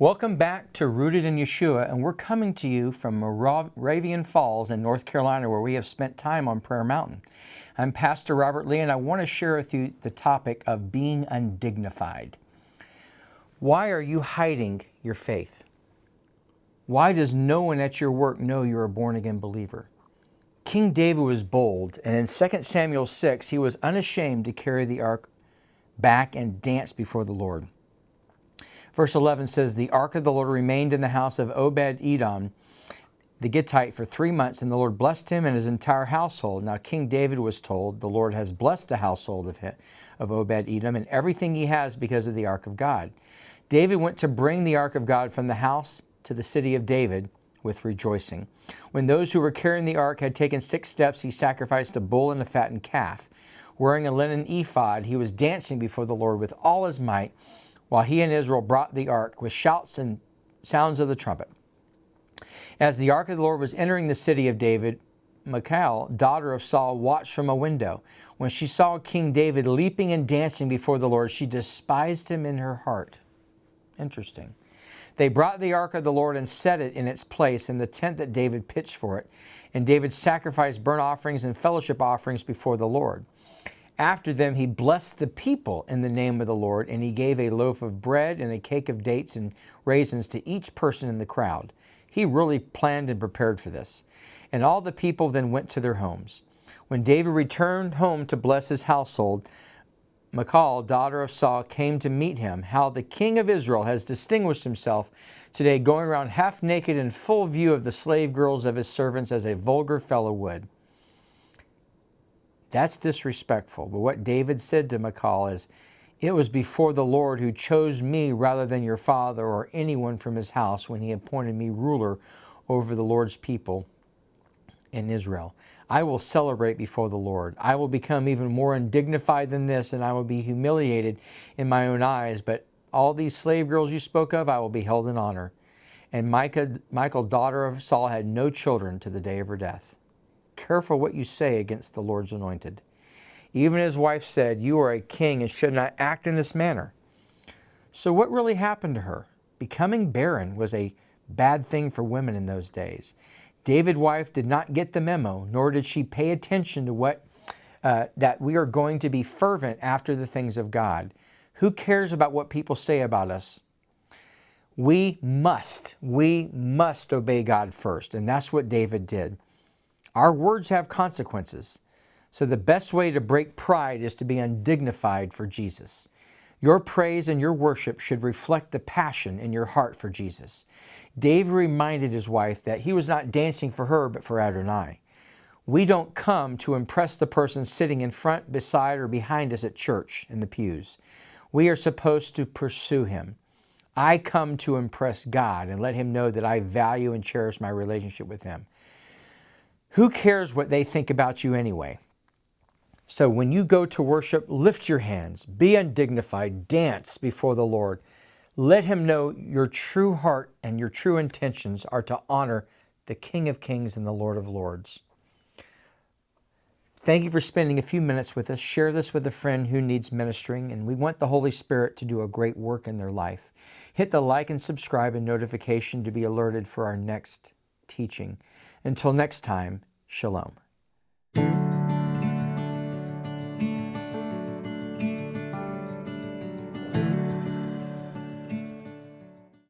Welcome back to Rooted in Yeshua, and we're coming to you from Moravian Falls in North Carolina, where we have spent time on Prayer Mountain. I'm Pastor Robert Lee, and I want to share with you the topic of being undignified. Why are you hiding your faith? Why does no one at your work know you're a born-again believer? King David was bold, and in 2 Samuel 6, he was unashamed to carry the ark back and dance before the Lord. Verse 11 says, "The ark of the Lord remained in the house of Obed-Edom, the Gittite, for 3 months, and the Lord blessed him and his entire household." Now King David was told, "The Lord has blessed the household of Obed-Edom and everything he has because of the ark of God." David went to bring the ark of God from the house to the city of David with rejoicing. When those who were carrying the ark had taken 6 steps, he sacrificed a bull and a fattened calf. Wearing a linen ephod, he was dancing before the Lord with all his might, while he and Israel brought the ark with shouts and sounds of the trumpet. As the ark of the Lord was entering the city of David, Michal, daughter of Saul, watched from a window. When she saw King David leaping and dancing before the Lord, she despised him in her heart. Interesting. They brought the ark of the Lord and set it in its place in the tent that David pitched for it. And David sacrificed burnt offerings and fellowship offerings before the Lord. After them, he blessed the people in the name of the Lord, and he gave a loaf of bread and a cake of dates and raisins to each person in the crowd. He really planned and prepared for this. And all the people then went to their homes. When David returned home to bless his household, Michal, daughter of Saul, came to meet him. How the king of Israel has distinguished himself today, going around half naked in full view of the slave girls of his servants, as a vulgar fellow would. That's disrespectful. But what David said to Michal is, "It was before the Lord who chose me rather than your father or anyone from his house when he appointed me ruler over the Lord's people in Israel. I will celebrate before the Lord. I will become even more undignified than this, and I will be humiliated in my own eyes. But all these slave girls you spoke of, I will be held in honor." And Michal, daughter of Saul, had no children to the day of her death. Careful what you say against the Lord's anointed. Even his wife said, "You are a king and should not act in this manner." So what really happened to her? Becoming barren was a bad thing for women in those days. David's wife did not get the memo, nor did she pay attention to that we are going to be fervent after the things of God. Who cares about what people say about us? We must obey God first, and that's what David did. Our words have consequences. So the best way to break pride is to be undignified for Jesus. Your praise and your worship should reflect the passion in your heart for Jesus. David reminded his wife that he was not dancing for her, but for Adonai. We don't come to impress the person sitting in front, beside, or behind us at church in the pews. We are supposed to pursue him. I come to impress God and let him know that I value and cherish my relationship with him. Who cares what they think about you anyway? So when you go to worship, lift your hands, be undignified, dance before the Lord. Let him know your true heart and your true intentions are to honor the King of Kings and the Lord of Lords. Thank you for spending a few minutes with us. Share this with a friend who needs ministering, and we want the Holy Spirit to do a great work in their life. Hit the like and subscribe and notification to be alerted for our next teaching. Until next time, shalom.